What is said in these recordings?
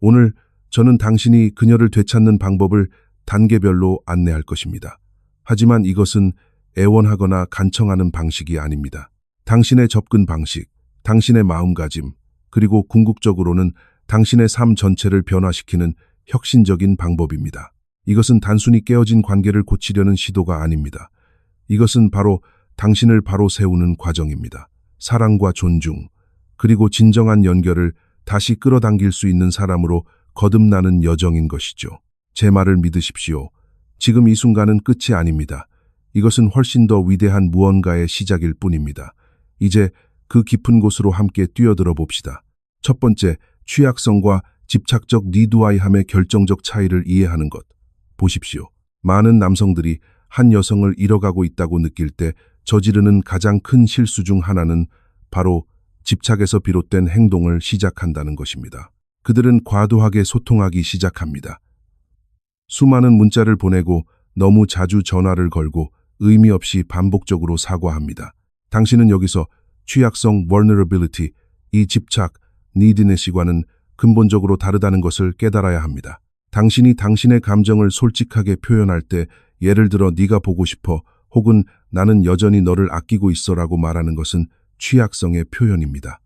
오늘 저는 당신이 그녀를 되찾는 방법을 단계별로 안내할 것입니다. 하지만 이것은 애원하거나 간청하는 방식이 아닙니다. 당신의 접근 방식, 당신의 마음가짐, 그리고 궁극적으로는 당신의 삶 전체를 변화시키는 혁신적인 방법입니다. 이것은 단순히 깨어진 관계를 고치려는 시도가 아닙니다. 이것은 바로 당신을 바로 세우는 과정입니다. 사랑과 존중, 그리고 진정한 연결을 다시 끌어당길 수 있는 사람으로 거듭나는 여정인 것이죠. 제 말을 믿으십시오. 지금 이 순간은 끝이 아닙니다. 이것은 훨씬 더 위대한 무언가의 시작일 뿐입니다. 이제 그 깊은 곳으로 함께 뛰어들어 봅시다. 첫 번째, 취약성과 집착적 니드와이함의 결정적 차이를 이해하는 것. 보십시오. 많은 남성들이 한 여성을 잃어가고 있다고 느낄 때 저지르는 가장 큰 실수 중 하나는 바로 집착에서 비롯된 행동을 시작한다는 것입니다. 그들은 과도하게 소통하기 시작합니다. 수많은 문자를 보내고 너무 자주 전화를 걸고 의미 없이 반복적으로 사과합니다. 당신은 여기서 취약성 vulnerability, 이 집착, needness과는 근본적으로 다르다는 것을 깨달아야 합니다. 당신이 당신의 감정을 솔직하게 표현할 때, 예를 들어 네가 보고 싶어 혹은 나는 여전히 너를 아끼고 있어라고 말하는 것은 취약성의 표현입니다.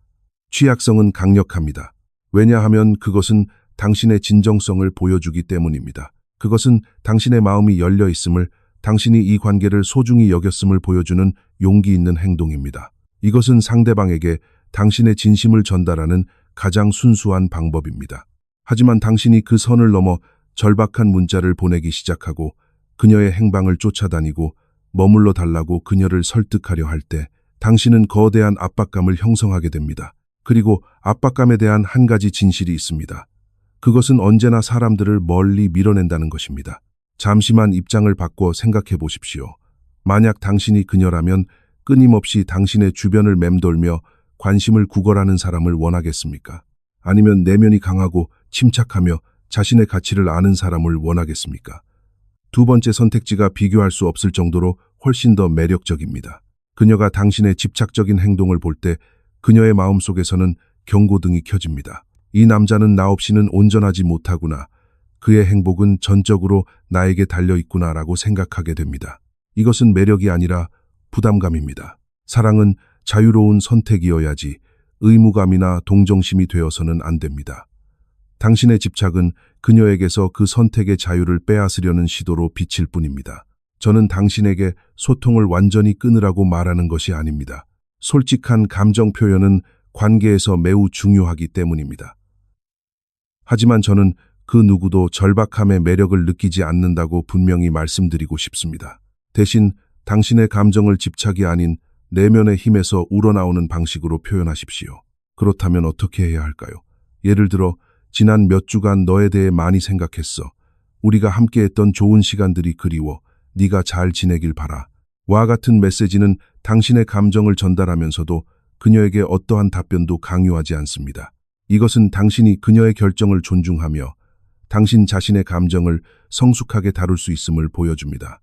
취약성은 강력합니다. 왜냐하면 그것은 당신의 진정성을 보여주기 때문입니다. 그것은 당신의 마음이 열려 있음을, 당신이 이 관계를 소중히 여겼음을 보여주는 용기 있는 행동입니다. 이것은 상대방에게 당신의 진심을 전달하는 가장 순수한 방법입니다. 하지만 당신이 그 선을 넘어 절박한 문자를 보내기 시작하고 그녀의 행방을 쫓아다니고 머물러 달라고 그녀를 설득하려 할 때 당신은 거대한 압박감을 형성하게 됩니다. 그리고 압박감에 대한 한 가지 진실이 있습니다. 그것은 언제나 사람들을 멀리 밀어낸다는 것입니다. 잠시만 입장을 바꿔 생각해 보십시오. 만약 당신이 그녀라면 끊임없이 당신의 주변을 맴돌며 관심을 구걸하는 사람을 원하겠습니까? 아니면 내면이 강하고 침착하며 자신의 가치를 아는 사람을 원하겠습니까? 두 번째 선택지가 비교할 수 없을 정도로 훨씬 더 매력적입니다. 그녀가 당신의 집착적인 행동을 볼 때 그녀의 마음속에서는 경고등이 켜집니다. 이 남자는 나 없이는 온전하지 못하구나. 그의 행복은 전적으로 나에게 달려있구나라고 생각하게 됩니다. 이것은 매력이 아니라 부담감입니다. 사랑은 자유로운 선택이어야지 의무감이나 동정심이 되어서는 안 됩니다. 당신의 집착은 그녀에게서 그 선택의 자유를 빼앗으려는 시도로 비칠 뿐입니다. 저는 당신에게 소통을 완전히 끊으라고 말하는 것이 아닙니다. 솔직한 감정 표현은 관계에서 매우 중요하기 때문입니다. 하지만 저는 그 누구도 절박함의 매력을 느끼지 않는다고 분명히 말씀드리고 싶습니다. 대신 당신의 감정을 집착이 아닌 내면의 힘에서 우러나오는 방식으로 표현하십시오. 그렇다면 어떻게 해야 할까요? 예를 들어, 지난 몇 주간 너에 대해 많이 생각했어. 우리가 함께했던 좋은 시간들이 그리워. 네가 잘 지내길 바라. 와 같은 메시지는 당신의 감정을 전달하면서도 그녀에게 어떠한 답변도 강요하지 않습니다. 이것은 당신이 그녀의 결정을 존중하며 당신 자신의 감정을 성숙하게 다룰 수 있음을 보여줍니다.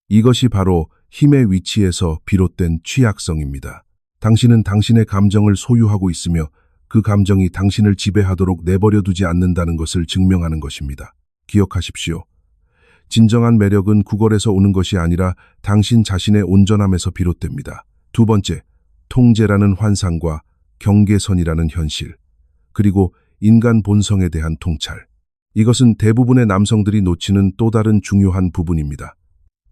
이것이 바로 힘의 위치에서 비롯된 취약성입니다. 당신은 당신의 감정을 소유하고 있으며 그 감정이 당신을 지배하도록 내버려 두지 않는다는 것을 증명하는 것입니다. 기억하십시오. 진정한 매력은 구걸에서 오는 것이 아니라 당신 자신의 온전함에서 비롯됩니다. 두 번째, 통제라는 환상과 경계선이라는 현실, 그리고 인간 본성에 대한 통찰. 이것은 대부분의 남성들이 놓치는 또 다른 중요한 부분입니다.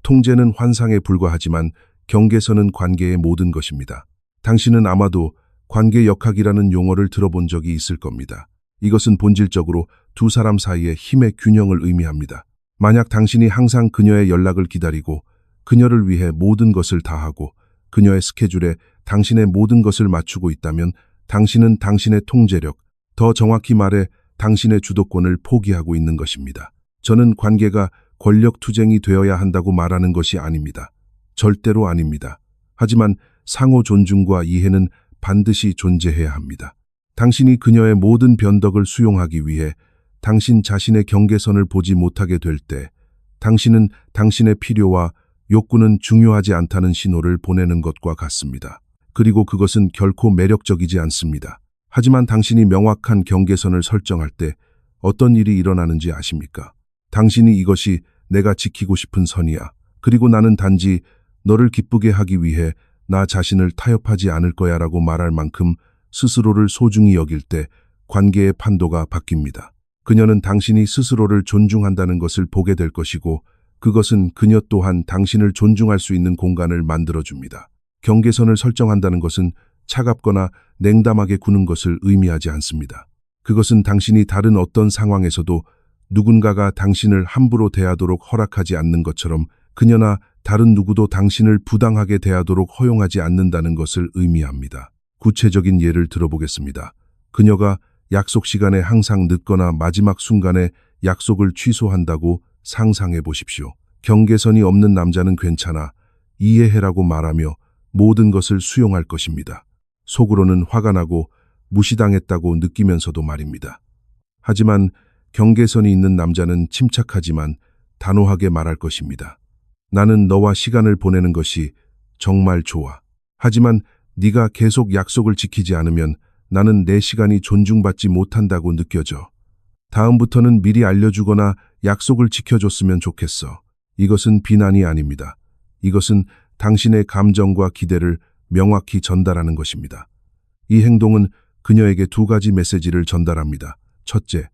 통제는 환상에 불과하지만 경계선은 관계의 모든 것입니다. 당신은 아마도 관계 역학이라는 용어를 들어본 적이 있을 겁니다. 이것은 본질적으로 두 사람 사이의 힘의 균형을 의미합니다. 만약 당신이 항상 그녀의 연락을 기다리고 그녀를 위해 모든 것을 다하고 그녀의 스케줄에 당신의 모든 것을 맞추고 있다면 당신은 당신의 통제력, 더 정확히 말해 당신의 주도권을 포기하고 있는 것입니다. 저는 관계가 권력 투쟁이 되어야 한다고 말하는 것이 아닙니다. 절대로 아닙니다. 하지만 상호 존중과 이해는 반드시 존재해야 합니다. 당신이 그녀의 모든 변덕을 수용하기 위해 당신 자신의 경계선을 보지 못하게 될 때 당신은 당신의 필요와 욕구는 중요하지 않다는 신호를 보내는 것과 같습니다. 그리고 그것은 결코 매력적이지 않습니다. 하지만 당신이 명확한 경계선을 설정할 때 어떤 일이 일어나는지 아십니까? 당신이 이것이 내가 지키고 싶은 선이야. 그리고 나는 단지 너를 기쁘게 하기 위해 나 자신을 타협하지 않을 거야 라고 말할 만큼 스스로를 소중히 여길 때 관계의 판도가 바뀝니다. 그녀는 당신이 스스로를 존중한다는 것을 보게 될 것이고 그것은 그녀 또한 당신을 존중할 수 있는 공간을 만들어줍니다. 경계선을 설정한다는 것은 차갑거나 냉담하게 구는 것을 의미하지 않습니다. 그것은 당신이 다른 어떤 상황에서도 누군가가 당신을 함부로 대하도록 허락하지 않는 것처럼 그녀나 다른 누구도 당신을 부당하게 대하도록 허용하지 않는다는 것을 의미합니다. 구체적인 예를 들어보겠습니다. 그녀가 약속 시간에 항상 늦거나 마지막 순간에 약속을 취소한다고 상상해 보십시오. 경계선이 없는 남자는 괜찮아, 이해해라고 말하며 모든 것을 수용할 것입니다. 속으로는 화가 나고 무시당했다고 느끼면서도 말입니다. 하지만 경계선이 있는 남자는 침착하지만 단호하게 말할 것입니다. 나는 너와 시간을 보내는 것이 정말 좋아. 하지만 네가 계속 약속을 지키지 않으면 나는 내 시간이 존중받지 못한다고 느껴져. 다음부터는 미리 알려주거나 약속을 지켜줬으면 좋겠어. 이것은 비난이 아닙니다. 이것은 당신의 감정과 기대를 명확히 전달하는 것입니다. 이 행동은 그녀에게 두 가지 메시지를 전달합니다. 첫째,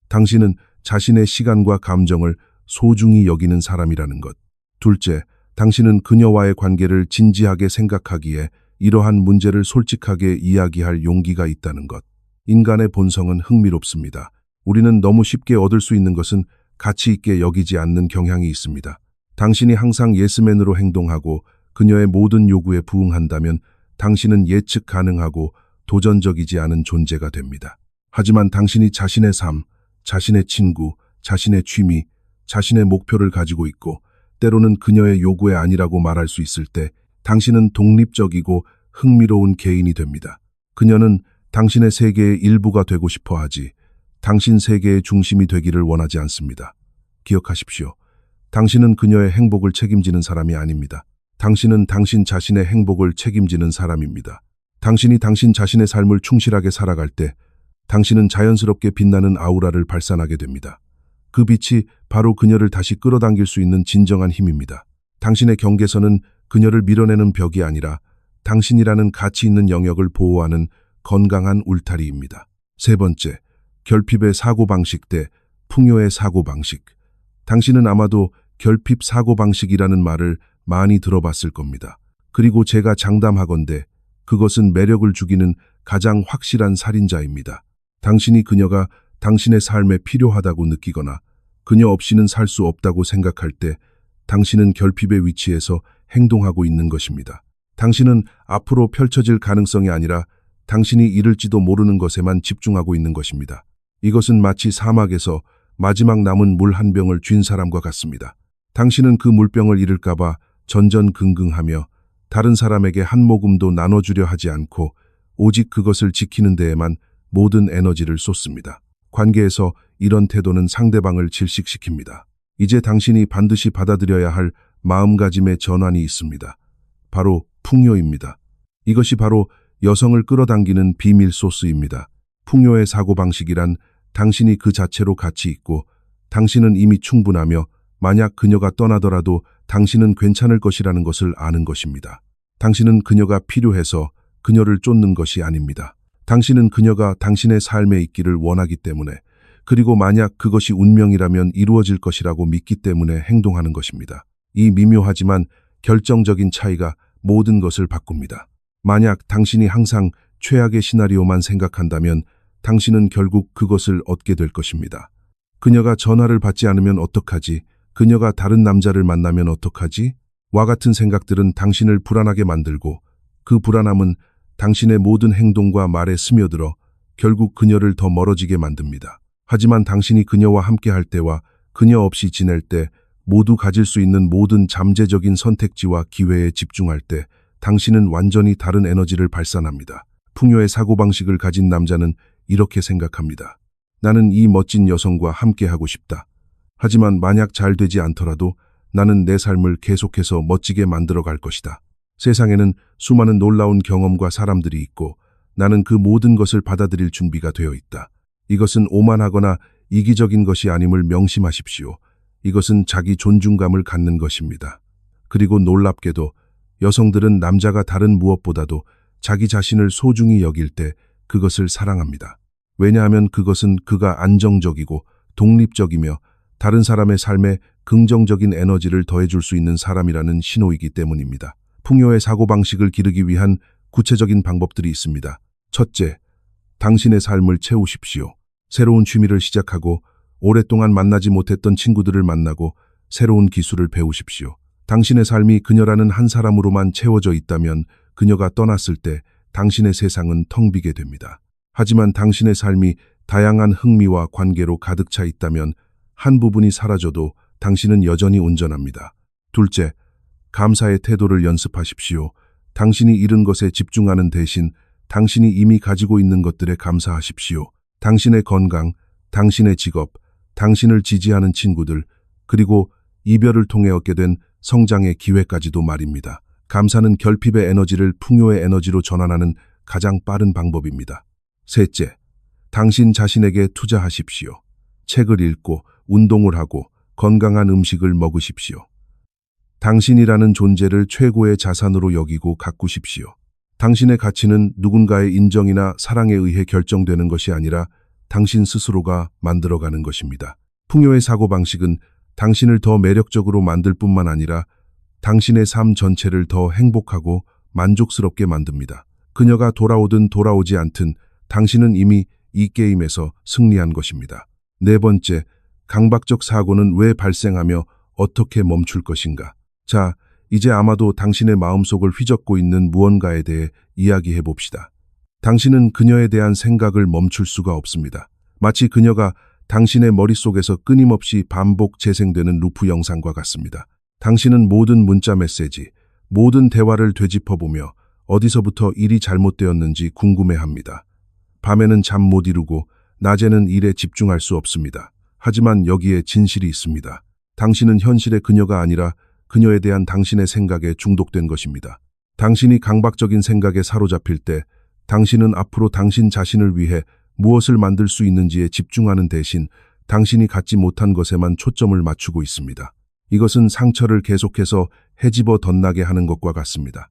당신은 자신의 시간과 감정을 소중히 여기는 사람이라는 것. 둘째, 당신은 그녀와의 관계를 진지하게 생각하기에 이러한 문제를 솔직하게 이야기할 용기가 있다는 것. 인간의 본성은 흥미롭습니다. 우리는 너무 쉽게 얻을 수 있는 것은 가치 있게 여기지 않는 경향이 있습니다. 당신이 항상 예스맨으로 행동하고 그녀의 모든 요구에 부응한다면 당신은 예측 가능하고 도전적이지 않은 존재가 됩니다. 하지만 당신이 자신의 삶, 자신의 친구, 자신의 취미, 자신의 목표를 가지고 있고 때로는 그녀의 요구에 아니라고 말할 수 있을 때 당신은 독립적이고 흥미로운 개인이 됩니다. 그녀는 당신의 세계의 일부가 되고 싶어 하지 당신 세계의 중심이 되기를 원하지 않습니다. 기억하십시오. 당신은 그녀의 행복을 책임지는 사람이 아닙니다. 당신은 당신 자신의 행복을 책임지는 사람입니다. 당신이 당신 자신의 삶을 충실하게 살아갈 때 당신은 자연스럽게 빛나는 아우라를 발산하게 됩니다. 그 빛이 바로 그녀를 다시 끌어당길 수 있는 진정한 힘입니다. 당신의 경계선은 그녀를 밀어내는 벽이 아니라 당신이라는 가치 있는 영역을 보호하는 건강한 울타리입니다. 세 번째, 결핍의 사고방식 대 풍요의 사고방식. 당신은 아마도 결핍 사고방식이라는 말을 많이 들어봤을 겁니다. 그리고 제가 장담하건대 그것은 매력을 죽이는 가장 확실한 살인자입니다. 당신이 그녀가 당신의 삶에 필요하다고 느끼거나 그녀 없이는 살 수 없다고 생각할 때 당신은 결핍의 위치에서 행동하고 있는 것입니다. 당신은 앞으로 펼쳐질 가능성이 아니라 당신이 이룰지도 모르는 것에만 집중하고 있는 것입니다. 이것은 마치 사막에서 마지막 남은 물 한 병을 쥔 사람과 같습니다. 당신은 그 물병을 잃을까봐 전전긍긍하며 다른 사람에게 한 모금도 나눠주려 하지 않고 오직 그것을 지키는 데에만 모든 에너지를 쏟습니다. 관계에서 이런 태도는 상대방을 질식시킵니다. 이제 당신이 반드시 받아들여야 할 마음가짐의 전환이 있습니다. 바로 풍요입니다. 이것이 바로 여성을 끌어당기는 비밀 소스입니다. 풍요의 사고방식이란 당신이 그 자체로 가치 있고 당신은 이미 충분하며 만약 그녀가 떠나더라도 당신은 괜찮을 것이라는 것을 아는 것입니다. 당신은 그녀가 필요해서 그녀를 쫓는 것이 아닙니다. 당신은 그녀가 당신의 삶에 있기를 원하기 때문에 그리고 만약 그것이 운명이라면 이루어질 것이라고 믿기 때문에 행동하는 것입니다. 이 미묘하지만 결정적인 차이가 모든 것을 바꿉니다. 만약 당신이 항상 최악의 시나리오만 생각한다면 당신은 결국 그것을 얻게 될 것입니다. 그녀가 전화를 받지 않으면 어떡하지? 그녀가 다른 남자를 만나면 어떡하지? 와 같은 생각들은 당신을 불안하게 만들고 그 불안함은 당신의 모든 행동과 말에 스며들어 결국 그녀를 더 멀어지게 만듭니다. 하지만 당신이 그녀와 함께할 때와 그녀 없이 지낼 때 모두 가질 수 있는 모든 잠재적인 선택지와 기회에 집중할 때 당신은 완전히 다른 에너지를 발산합니다. 풍요의 사고방식을 가진 남자는 이렇게 생각합니다. 나는 이 멋진 여성과 함께하고 싶다. 하지만 만약 잘 되지 않더라도 나는 내 삶을 계속해서 멋지게 만들어 갈 것이다. 세상에는 수많은 놀라운 경험과 사람들이 있고 나는 그 모든 것을 받아들일 준비가 되어 있다. 이것은 오만하거나 이기적인 것이 아님을 명심하십시오. 이것은 자기 존중감을 갖는 것입니다. 그리고 놀랍게도 여성들은 남자가 다른 무엇보다도 자기 자신을 소중히 여길 때 그것을 사랑합니다. 왜냐하면 그것은 그가 안정적이고 독립적이며 다른 사람의 삶에 긍정적인 에너지를 더해줄 수 있는 사람이라는 신호이기 때문입니다. 풍요의 사고방식을 기르기 위한 구체적인 방법들이 있습니다. 첫째, 당신의 삶을 채우십시오. 새로운 취미를 시작하고 오랫동안 만나지 못했던 친구들을 만나고 새로운 기술을 배우십시오. 당신의 삶이 그녀라는 한 사람으로만 채워져 있다면 그녀가 떠났을 때 당신의 세상은 텅 비게 됩니다. 하지만 당신의 삶이 다양한 흥미와 관계로 가득 차 있다면 한 부분이 사라져도 당신은 여전히 온전합니다. 둘째, 감사의 태도를 연습하십시오. 당신이 잃은 것에 집중하는 대신 당신이 이미 가지고 있는 것들에 감사하십시오. 당신의 건강, 당신의 직업, 당신을 지지하는 친구들, 그리고 이별을 통해 얻게 된 성장의 기회까지도 말입니다. 감사는 결핍의 에너지를 풍요의 에너지로 전환하는 가장 빠른 방법입니다. 셋째, 당신 자신에게 투자하십시오. 책을 읽고 운동을 하고 건강한 음식을 먹으십시오. 당신이라는 존재를 최고의 자산으로 여기고 가꾸십시오. 당신의 가치는 누군가의 인정이나 사랑에 의해 결정되는 것이 아니라 당신 스스로가 만들어가는 것입니다. 풍요의 사고방식은 당신을 더 매력적으로 만들 뿐만 아니라 당신의 삶 전체를 더 행복하고 만족스럽게 만듭니다. 그녀가 돌아오든 돌아오지 않든 당신은 이미 이 게임에서 승리한 것입니다. 네 번째, 강박적 사고는 왜 발생하며 어떻게 멈출 것인가? 자, 이제 아마도 당신의 마음속을 휘젓고 있는 무언가에 대해 이야기해 봅시다. 당신은 그녀에 대한 생각을 멈출 수가 없습니다. 마치 그녀가 당신의 머릿속에서 끊임없이 반복 재생되는 루프 영상과 같습니다. 당신은 모든 문자 메시지, 모든 대화를 되짚어보며 어디서부터 일이 잘못되었는지 궁금해합니다. 밤에는 잠 못 이루고 낮에는 일에 집중할 수 없습니다. 하지만 여기에 진실이 있습니다. 당신은 현실의 그녀가 아니라 그녀에 대한 당신의 생각에 중독된 것입니다. 당신이 강박적인 생각에 사로잡힐 때 당신은 앞으로 당신 자신을 위해 무엇을 만들 수 있는지에 집중하는 대신 당신이 갖지 못한 것에만 초점을 맞추고 있습니다. 이것은 상처를 계속해서 헤집어 덧나게 하는 것과 같습니다.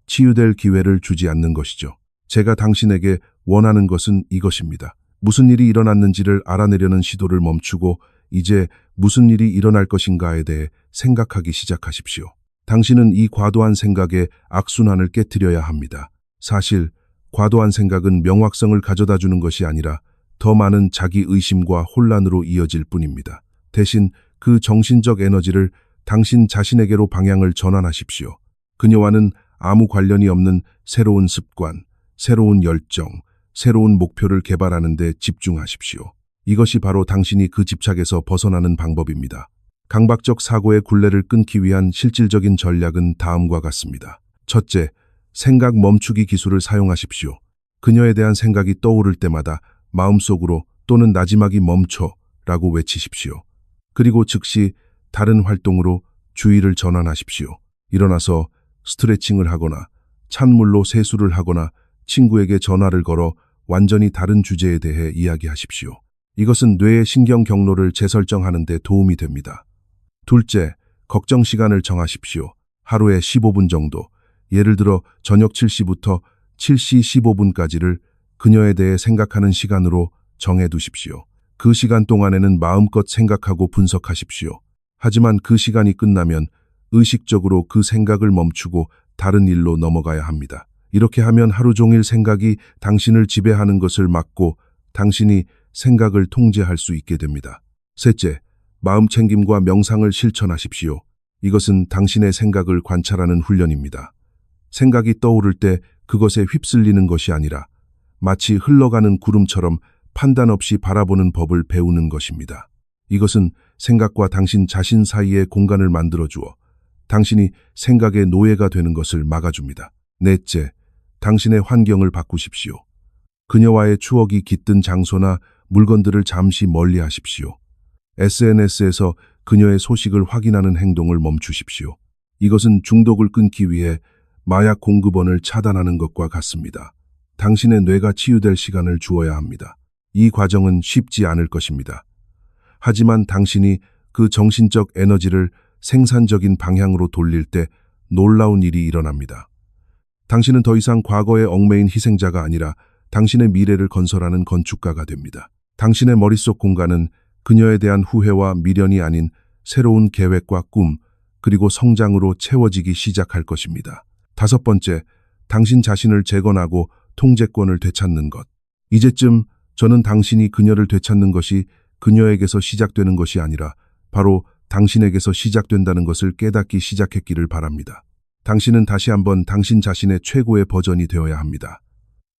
치유될 기회를 주지 않는 것이죠. 제가 당신에게 원하는 것은 이것입니다. 무슨 일이 일어났는지를 알아내려는 시도를 멈추고 이제 무슨 일이 일어날 것인가에 대해 생각하기 시작하십시오. 당신은 이 과도한 생각의 악순환을 깨트려야 합니다. 사실 과도한 생각은 명확성을 가져다 주는 것이 아니라 더 많은 자기 의심과 혼란으로 이어질 뿐입니다. 대신 그 정신적 에너지를 당신 자신에게로 방향을 전환하십시오. 그녀와는 아무 관련이 없는 새로운 습관, 새로운 열정, 새로운 목표를 개발하는 데 집중하십시오. 이것이 바로 당신이 그 집착에서 벗어나는 방법입니다. 강박적 사고의 굴레를 끊기 위한 실질적인 전략은 다음과 같습니다. 첫째, 생각 멈추기 기술을 사용하십시오. 그녀에 대한 생각이 떠오를 때마다 마음속으로 또는 나지막이 멈춰 라고 외치십시오. 그리고 즉시 다른 활동으로 주의를 전환하십시오. 일어나서 스트레칭을 하거나 찬물로 세수를 하거나 친구에게 전화를 걸어 완전히 다른 주제에 대해 이야기하십시오. 이것은 뇌의 신경 경로를 재설정하는 데 도움이 됩니다. 둘째, 걱정 시간을 정하십시오. 하루에 15분 정도, 예를 들어 저녁 7시부터 7시 15분까지를 그녀에 대해 생각하는 시간으로 정해두십시오. 그 시간 동안에는 마음껏 생각하고 분석하십시오. 하지만 그 시간이 끝나면 의식적으로 그 생각을 멈추고 다른 일로 넘어가야 합니다. 이렇게 하면 하루 종일 생각이 당신을 지배하는 것을 막고 당신이 생각을 통제할 수 있게 됩니다. 셋째, 마음 챙김과 명상을 실천하십시오. 이것은 당신의 생각을 관찰하는 훈련입니다. 생각이 떠오를 때 그것에 휩쓸리는 것이 아니라 마치 흘러가는 구름처럼 판단 없이 바라보는 법을 배우는 것입니다. 이것은 생각과 당신 자신 사이의 공간을 만들어주어 당신이 생각의 노예가 되는 것을 막아줍니다. 넷째, 당신의 환경을 바꾸십시오. 그녀와의 추억이 깃든 장소나 물건들을 잠시 멀리 하십시오. SNS에서 그녀의 소식을 확인하는 행동을 멈추십시오. 이것은 중독을 끊기 위해 마약 공급원을 차단하는 것과 같습니다. 당신의 뇌가 치유될 시간을 주어야 합니다. 이 과정은 쉽지 않을 것입니다. 하지만 당신이 그 정신적 에너지를 생산적인 방향으로 돌릴 때 놀라운 일이 일어납니다. 당신은 더 이상 과거에 얽매인 희생자가 아니라 당신의 미래를 건설하는 건축가가 됩니다. 당신의 머릿속 공간은 그녀에 대한 후회와 미련이 아닌 새로운 계획과 꿈, 그리고 성장으로 채워지기 시작할 것입니다. 5번째, 당신 자신을 재건하고 통제권을 되찾는 것. 이제쯤 저는 당신이 그녀를 되찾는 것이 그녀에게서 시작되는 것이 아니라 바로 당신에게서 시작된다는 것을 깨닫기 시작했기를 바랍니다. 당신은 다시 한번 당신 자신의 최고의 버전이 되어야 합니다.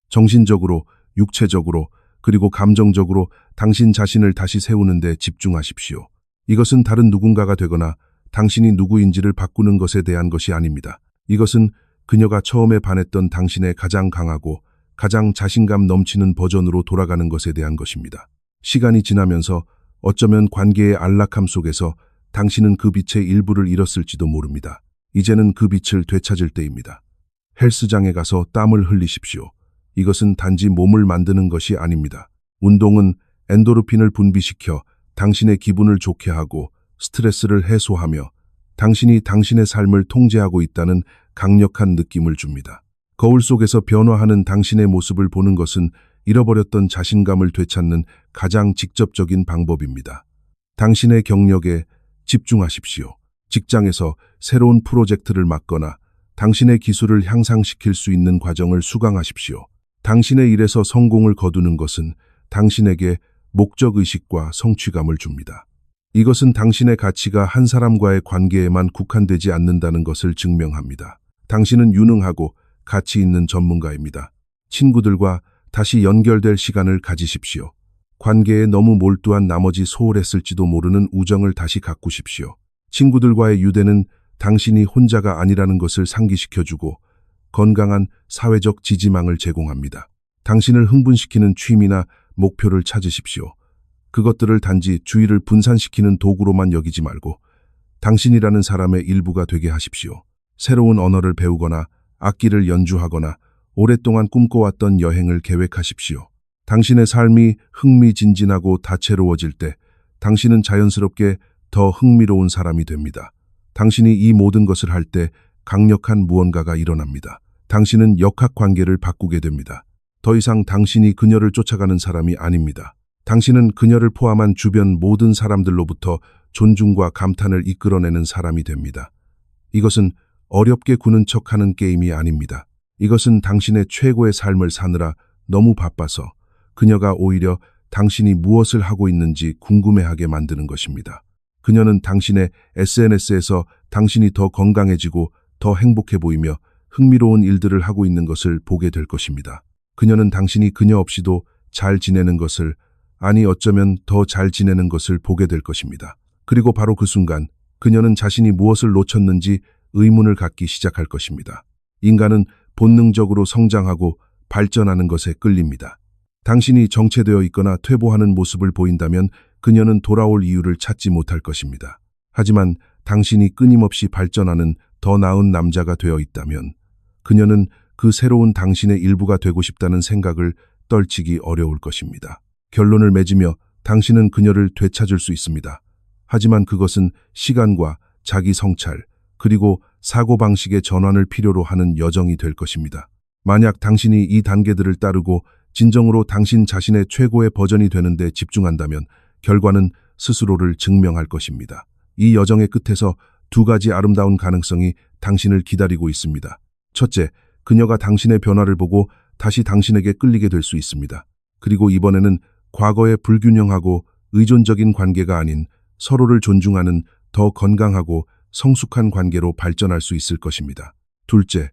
정신적으로, 육체적으로, 그리고 감정적으로 당신 자신을 다시 세우는 데 집중하십시오. 이것은 다른 누군가가 되거나 당신이 누구인지를 바꾸는 것에 대한 것이 아닙니다. 이것은 그녀가 처음에 반했던 당신의 가장 강하고 가장 자신감 넘치는 버전으로 돌아가는 것에 대한 것입니다. 시간이 지나면서 어쩌면 관계의 안락함 속에서 당신은 그 빛의 일부를 잃었을지도 모릅니다. 이제는 그 빛을 되찾을 때입니다. 헬스장에 가서 땀을 흘리십시오. 이것은 단지 몸을 만드는 것이 아닙니다. 운동은 엔도르핀을 분비시켜 당신의 기분을 좋게 하고 스트레스를 해소하며 당신이 당신의 삶을 통제하고 있다는 강력한 느낌을 줍니다. 거울 속에서 변화하는 당신의 모습을 보는 것은 잃어버렸던 자신감을 되찾는 가장 직접적인 방법입니다. 당신의 경력에 집중하십시오. 직장에서 새로운 프로젝트를 맡거나 당신의 기술을 향상시킬 수 있는 과정을 수강하십시오. 당신의 일에서 성공을 거두는 것은 당신에게 목적의식과 성취감을 줍니다. 이것은 당신의 가치가 한 사람과의 관계에만 국한되지 않는다는 것을 증명합니다. 당신은 유능하고 가치 있는 전문가입니다. 친구들과 다시 연결될 시간을 가지십시오. 관계에 너무 몰두한 나머지 소홀했을지도 모르는 우정을 다시 가꾸십시오. 친구들과의 유대는 당신이 혼자가 아니라는 것을 상기시켜주고 건강한 사회적 지지망을 제공합니다. 당신을 흥분시키는 취미나 목표를 찾으십시오. 그것들을 단지 주의를 분산시키는 도구로만 여기지 말고 당신이라는 사람의 일부가 되게 하십시오. 새로운 언어를 배우거나 악기를 연주하거나 오랫동안 꿈꿔왔던 여행을 계획하십시오. 당신의 삶이 흥미진진하고 다채로워질 때 당신은 자연스럽게 더 흥미로운 사람이 됩니다. 당신이 이 모든 것을 할 때 강력한 무언가가 일어납니다. 당신은 역학관계를 바꾸게 됩니다. 더 이상 당신이 그녀를 쫓아가는 사람이 아닙니다. 당신은 그녀를 포함한 주변 모든 사람들로부터 존중과 감탄을 이끌어내는 사람이 됩니다. 이것은 어렵게 구는 척하는 게임이 아닙니다. 이것은 당신의 최고의 삶을 사느라 너무 바빠서 그녀가 오히려 당신이 무엇을 하고 있는지 궁금해하게 만드는 것입니다. 그녀는 당신의 SNS에서 당신이 더 건강해지고 더 행복해 보이며 흥미로운 일들을 하고 있는 것을 보게 될 것입니다. 그녀는 당신이 그녀 없이도 잘 지내는 것을, 아니 어쩌면 더 잘 지내는 것을 보게 될 것입니다. 그리고 바로 그 순간 그녀는 자신이 무엇을 놓쳤는지 의문을 갖기 시작할 것입니다. 인간은 본능적으로 성장하고 발전하는 것에 끌립니다. 당신이 정체되어 있거나 퇴보하는 모습을 보인다면 그녀는 돌아올 이유를 찾지 못할 것입니다. 하지만 당신이 끊임없이 발전하는 더 나은 남자가 되어 있다면 그녀는 그 새로운 당신의 일부가 되고 싶다는 생각을 떨치기 어려울 것입니다. 결론을 맺으며 당신은 그녀를 되찾을 수 있습니다. 하지만 그것은 시간과 자기 성찰, 그리고 사고방식의 전환을 필요로 하는 여정이 될 것입니다. 만약 당신이 이 단계들을 따르고 진정으로 당신 자신의 최고의 버전이 되는 데 집중한다면 결과는 스스로를 증명할 것입니다. 이 여정의 끝에서 2가지 아름다운 가능성이 당신을 기다리고 있습니다. 첫째, 그녀가 당신의 변화를 보고 다시 당신에게 끌리게 될 수 있습니다. 그리고 이번에는 과거의 불균형하고 의존적인 관계가 아닌 서로를 존중하는 더 건강하고 성숙한 관계로 발전할 수 있을 것입니다. 둘째,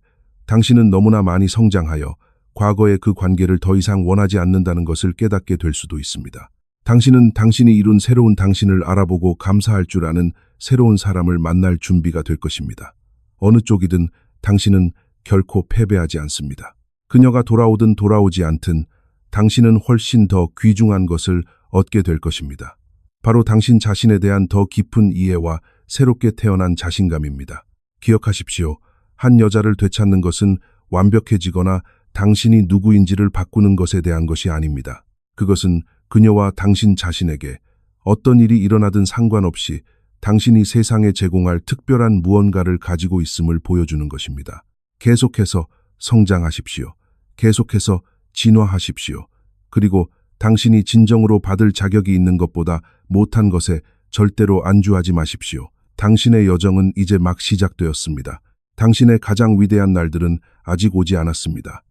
당신은 너무나 많이 성장하여 과거의 그 관계를 더 이상 원하지 않는다는 것을 깨닫게 될 수도 있습니다. 당신은 당신이 이룬 새로운 당신을 알아보고 감사할 줄 아는 새로운 사람을 만날 준비가 될 것입니다. 어느 쪽이든 당신은 결코 패배하지 않습니다. 그녀가 돌아오든 돌아오지 않든 당신은 훨씬 더 귀중한 것을 얻게 될 것입니다. 바로 당신 자신에 대한 더 깊은 이해와 새롭게 태어난 자신감입니다. 기억하십시오. 한 여자를 되찾는 것은 완벽해지거나 당신이 누구인지를 바꾸는 것에 대한 것이 아닙니다. 그것은 그녀와 당신 자신에게 어떤 일이 일어나든 상관없이 당신이 세상에 제공할 특별한 무언가를 가지고 있음을 보여주는 것입니다. 계속해서 성장하십시오. 계속해서 진화하십시오. 그리고 당신이 진정으로 받을 자격이 있는 것보다 못한 것에 절대로 안주하지 마십시오. 당신의 여정은 이제 막 시작되었습니다. 당신의 가장 위대한 날들은 아직 오지 않았습니다.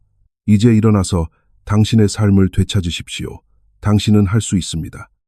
이제 일어나서 당신의 삶을 되찾으십시오. 당신은 할 수 있습니다.